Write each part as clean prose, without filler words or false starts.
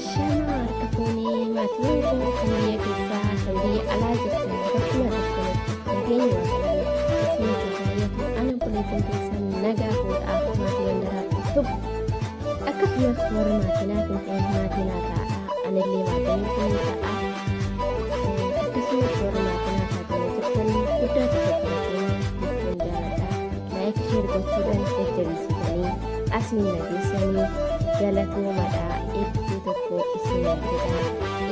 Shama harka maatiin kun kan biyya keessaa kan biyya alaa jirtan bakkuma jirtanitti nageenya waaqayyoo isin tajaajilatu ana buleetiin keessan nagaa fuudhaaf maatii wandaraatti tubu akkasumas warra maatiinaaf hin ta'in maatiinaa ta'a anillee maatiin isin ta'a akkasumas warra maatiinaa taatanii jirtanii guddaa tajaajilatu jechuun jaaladha laayik sheer gochuudhaan jajjabeessitanii asiin nageessanii galatoomadhaa iddoo tokko isin jedha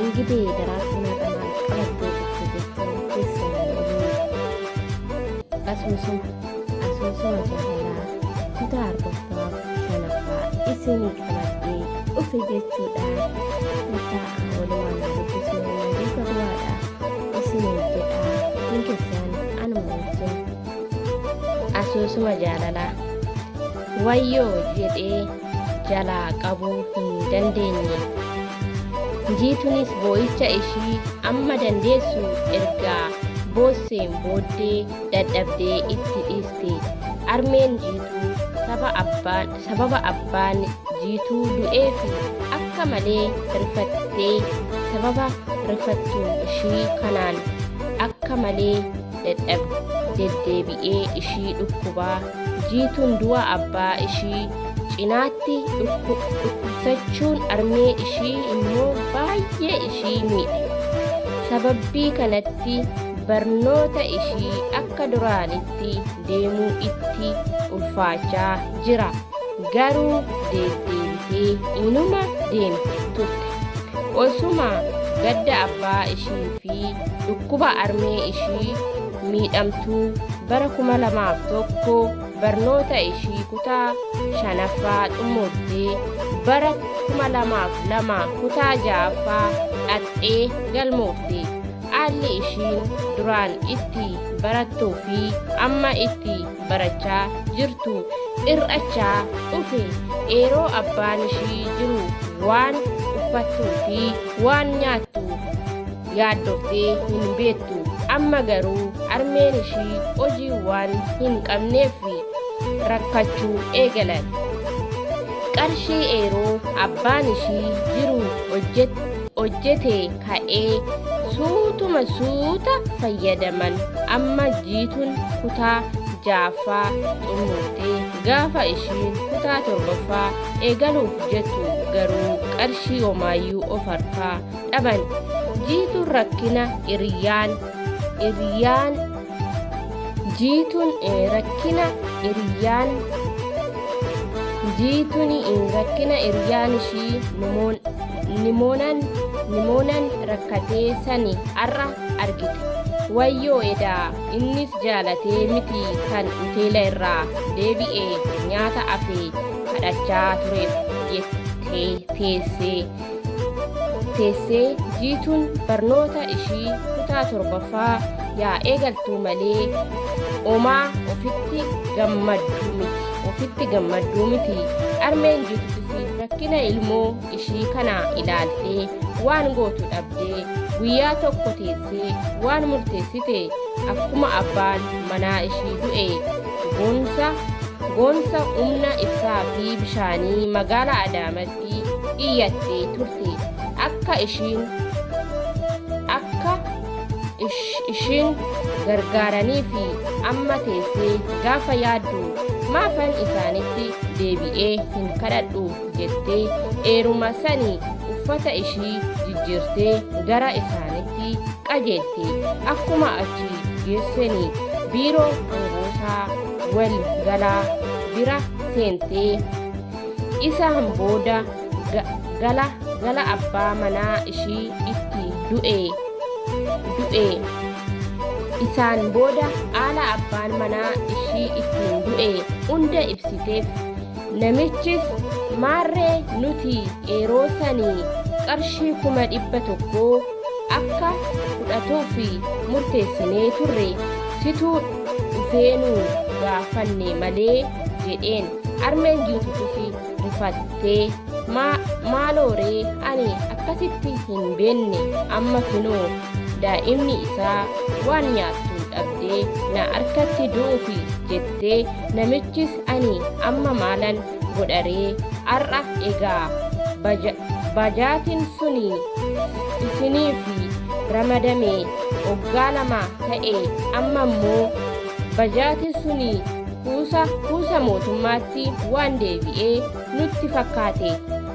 ingidee daraartuu qamaan qabattee dhufte jechuun keessanii asoosama jaalalaa kutaa arbaffaaf shanaffaa isinii qabadhee dhufe jechuudha kutaa walumaan dubbisuu duuka bu'aadha isinii jedha ittiin keessaan anuma wajjin asoosama jaalalaa wayyoo jedhee jalaa qabuu hin dandeenye jiituunis boo'icha ishii amma dandeessu ergaa boosseen booddee dadhabdee itti dhiiste armeen jiituu sababa abbaan jiituu du'eefi akka malee rifattee sababa rifattu ishii kanaan akka malee deddeebi'ee ishii dhukkubaa jiituun du'a abbaa ishii cinaatti dhukkubsachuun armee ishii immoo baay'ee ishii miidhe sababbii kanatti barnoota ishii akka duraanitti deemuu itti ulfaachaa jira garuu deddeebitee inuma deemti turte osuma gadda abbaa ishii fi dhukkuba armee ishii miidhamtuu bara 2001 barnoota ishii kutaa shanaffaa xumurtee bara 2002 kutaa ja'affaa dhaqxee galmoofte haalli ishiin duraan itti barattuu fi amma itti barachaa jirtu hir'achaa dhufe yeroo abbaan ishii jiru waan uffattuu fi waan nyaattu yaaddoftee hin beektu amma garuu armeen ishii hojii waan hin qabneef rakkachuu eegalan qarshii yeroo abbaan ishii jiru hojjete ka'ee suuta fayyadaman amma jiituun kutaa ja'affaa xumurtee gaafa ishiin kutaa 7ffaa eegaluuf jettu garuu qarshii homaayyuu of harkaa dhaban jiituun rakkina hiriyyaan ishii nimoonan rakkatee sani arra argite wayyoo edaa innis jaalatee miti kan hoteela irraa deebi'ee nyaata afee kadhachaa tureef jettee teessee jiituun barnoota ishii kutaa 7ffaa yaa eegaltuu malee omaa ofitti gammadduu miti armeen jiituutis rakkina ilmoo ishii kana ilaaltee waan gootu dhabdee guyyaa tokko teessee waan murteessite akkuma abbaan manaa ishii du'e goonsa humna ibsaa fi bishaanii magaalaa Adaamaatti iyyattee turte akka ishiin gargaaranii fi amma teessee gaafa yaaddu maafan isaanitti deebi'ee hin kadhadhu jettee eeruma sanii uffata ishii jijjiirtee gara isaanitti qajeelte akkuma achi geessanii biiroo hangoosaa wal galaa bira seentee isaan booda gala abbaa manaa ishii itti du'e isaan booda haala abbaan manaa ishii ittiin du'e hunda ibsiteef namichis maarree nuti yeroo sanii qarshii 100,000 akka fudhatuuf murteessinee turre situu dhufeenuu gaafanne malee jedheen armeen jiituutis rifattee maalooree ani akkasitti hin beenne amma kunoo daa'imni isaa waan nyaattu dhabdee na harkatti du'uufi jettee namichis ani amma maalan godharee har'a egaa bajaatiin suni isiniifi ramadame waggaa 2 ta'e amma immoo bajaatiin suni kuusa mootummaatti waan deebi'ee nutti fakkaate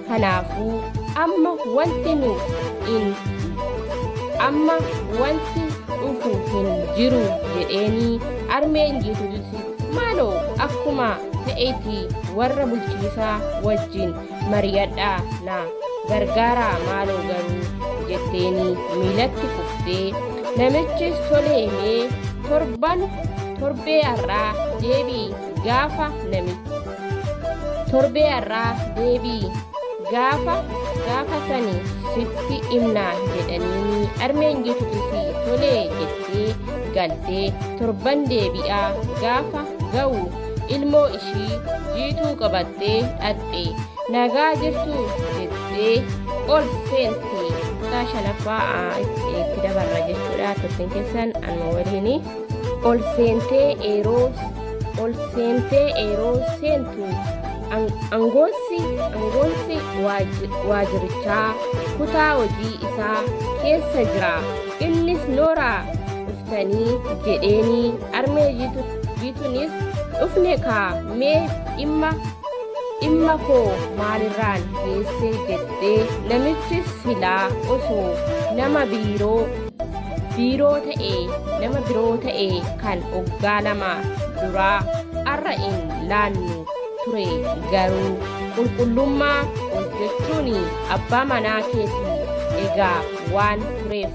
kanaafuu amma wanti dhufu hin jiru jedheenii armeen jiitutis maaloo akkuma ta'eeti warra bulchiisaa wajjin mari'adhaa na gargaaraa maaloo garuu jetteenii miilatti kuftee namichis toleemee torbee har'aa deebii gaafa sani sitti himnaa jedhaniini armeen jiitutis tolee jettee galtee torban deebi'aa gaafa ga'u ilmoo ishii jiituu qabattee dhaqxe nagaa jirtu jettee ol seentee kutaa 5ffaa itti dabarra jechuudha. Turtiin keessan anuma waliini ol seentee yeroo seentu angoonsi waajirichaa kutaa hojii isaa keessa jira. Innis nooraa dhuftanii jedheenii armee jiituunis dhufne kaa mee dhimma koo maalirraan geesse jettee namichis silaa osoo nama biroo ta'e kan waggaa 2 duraa har'a hin laannu ture garuu qulqullummaa hojjechuun abbaa manaa keetii egaa waan tureef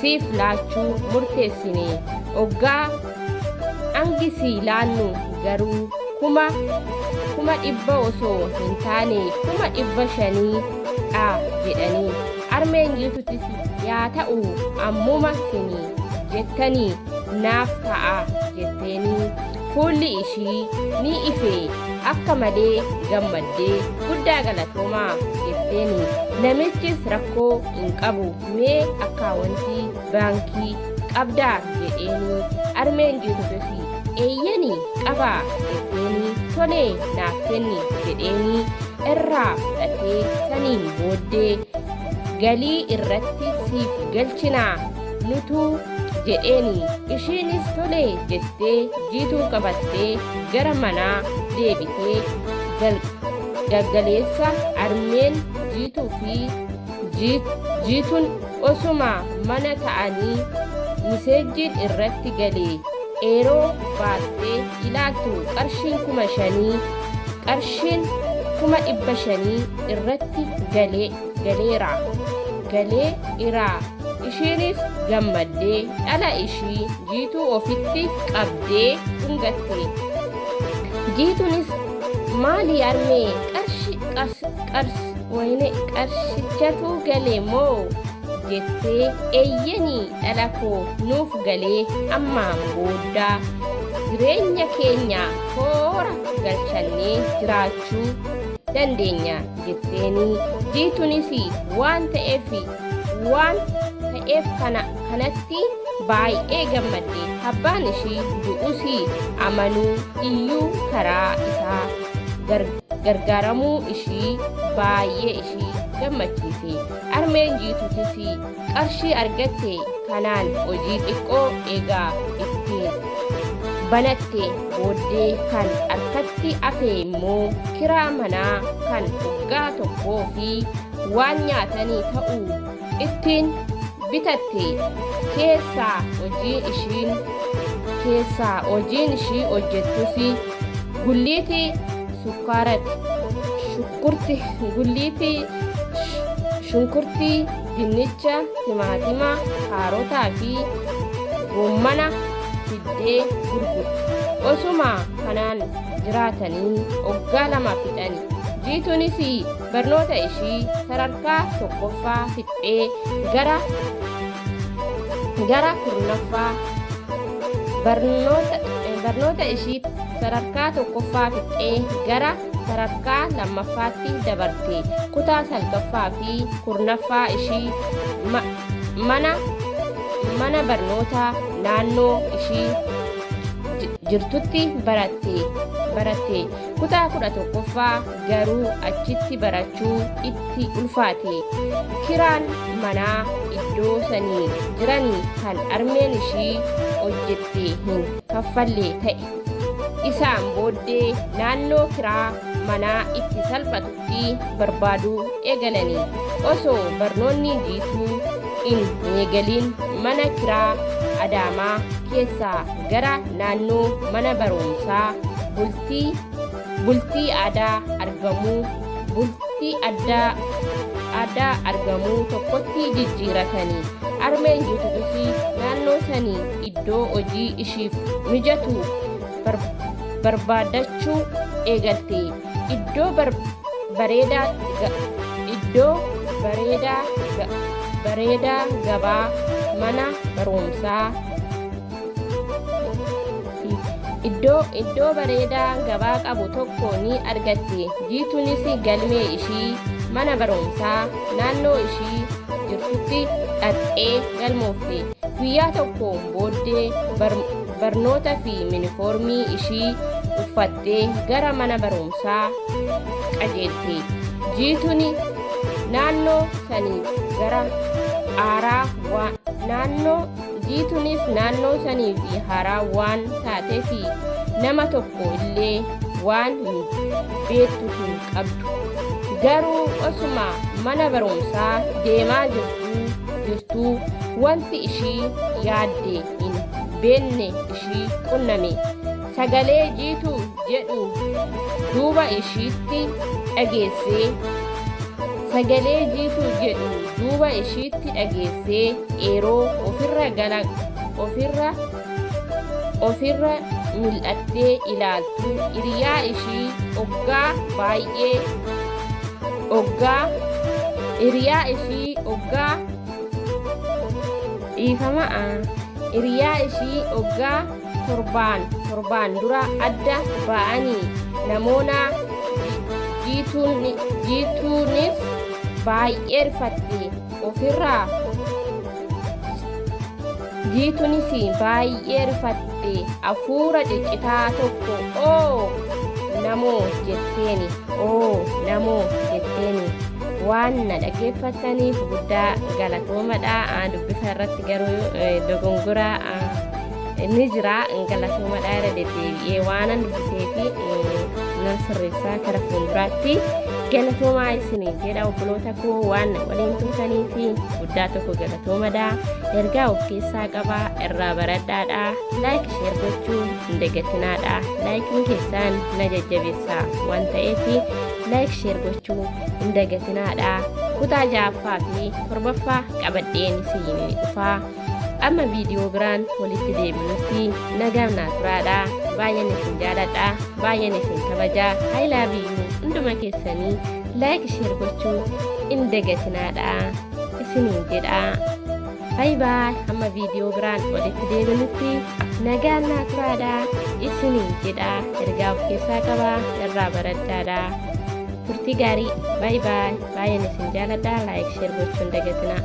siif laachuu murteessine waggaa hangisii laannu garuu kuma 100 osoo hin taane 500 dha jedhanii armeen jiitutis yaa ta'u ammuma sinii jettanii naaf ta'a jetteenii fuulli ishii ni ife akka malee gammaddee guddaa galatoomaa jetteenii namichis rakkoo hin qabu mee akkaawwantii baankii qabdaa jedheenii armeen jiitutis eeyyanii qabaa jetteenii tolee naaf kenni jedheenii irraa fudhatee saniin booddee galii irratti siif galchinaa nutuu jedheenii ishiinis tolee jettee jiituu qabattee gara manaa deebitee gaggaleessa armeen jiituu fi jiituun osuma mana ta'anii miseejjiin irratti galee eeroo baastee ilaaltu qarshiin 500 irratti galeeraa ishiinis gammaddee dhala ishii jiituu ofitti qabdee dhungatte. Jiituunis maali armee qarshichatu galee moo jettee eeyyanii dhala koo nuuf galee ammaan booddaa jireenya keenya toora galchannee jiraachuu dandeenya jetteenii jiituunis waan ta'eef kanatti baay'ee gammadde abbaan ishii du'uusii amanuu iyyuu karaa isaa gargaaramuu ishii baay'ee ishii gammachiise. Armeen jiituutis qarshii argatte kanaan hojii xiqqoo eegaa ittiin banatte booddee kan harkatti hafe immoo kiraa manaa kan waggaa 1 fi waan nyaatanii ta'u ittiin bitatte keessaa hojiin ishii hojjettus gulliitii shunkurtii dinnicha timaatima kaarotaa fi goommana fiddee gurgurti. Osuma kanaan jiraatanii waggaa 2 fixani. Jiituunis barnoota ishii sadarkaa 1ffaa fixxee gara 9ffaa barnoota ishii sadarkaa 1ffaa fixxee gara sadarkaa 2ffaatti dabarte. Kutaa 9ffaa fi 10ffaa ishii mana barnootaa naannoo ishii jirtutti baratte. Kutaa 11ffaa garuu achitti barachuu itti ulfaate. Kiraan manaa iddoo sanii jiranii kan armeen ishii hojjette hin kaffalle ta'e. Isaan booddee naannoo kiraa manaa itti salphatutti barbaaduu eegalanii. Osoo barnoonni jiituu hin eegaliin mana kiraa Adaamaa keessaa gara naannoo mana barumsaa bultii aadaa argamuu tokkotti jijjiiratanii. Armeen jiitutus naannoo sanii iddoo hojii ishiif mijatu barbaadachuu eegalte. Iddoo bareedaa gabaa mana barumsaa iddoo bareedaa gabaa qabu tokko ni argatte. Jiituunis galmee ishii mana barumsaa naannoo ishii jirtutti dhaqxee galmoofte. Guyyaa tokkoon booddee barnoota fi yuunifoormii ishii uffattee gara mana barumsaa qajeelte. Jiituun naannoo saniif haaraa waan taateef nama tokko illee waan beektu hin qabdu. Garuu osuma mana barumsaa deemaa jirtuu wanti ishii yaadde hin beekne ishii qunname. Sagalee jiituu jedhu duuba ishiitti dhageessee yeroo ofirra mil'attee ilaaltu hiriyaa ishii oggaa torbaan dura adda ba'anii namoota. Jiituunis baay'ee rifatte hafuura ciccitaa tokko namoo jetteeni waan na dhaggeeffataniif guddaa galatoomadha. Dubbisa irratti garuu dogongoraa ni jira. Galatoomadha irra deddeebi'ee waanan dubbisee fi nan sirreessaa gara fuulduraatti galatoomaa isiniin jedha. Obboloota koo waan waliin turtanii fi guddaa tokko galatoomadha. Ergaa of keessaa qaba, irraa baradhaadha. Laayik sheer gochuu hin dagatinaadha. Laayikiin keessan na jajjabeessa waan ta'eef laayik sheer gochuu hin dagatinaadha. Kutaa 6ffaa fi 7ffaa qabadheen isin dhufaa. Amma viidiyoo biraan walitti deebinutti nagaan naa turaadha. Baay'een isin jaaladha, baay'een isin kabajaa. I love you hunduma keessanii laayik sheer gochuu hin dagatinaadha isiniin jedha. Bye bye. Amma viidiyoo biraan walitti deebinutti nagaan naa turaadha isiniin jedha. Ergaa of keessaa qaba, irraa baradhaadha. Turtii gaarii. Bye bye. Baay'een isin jaaladha. Laayik sheer gochuu hin dagatinaa.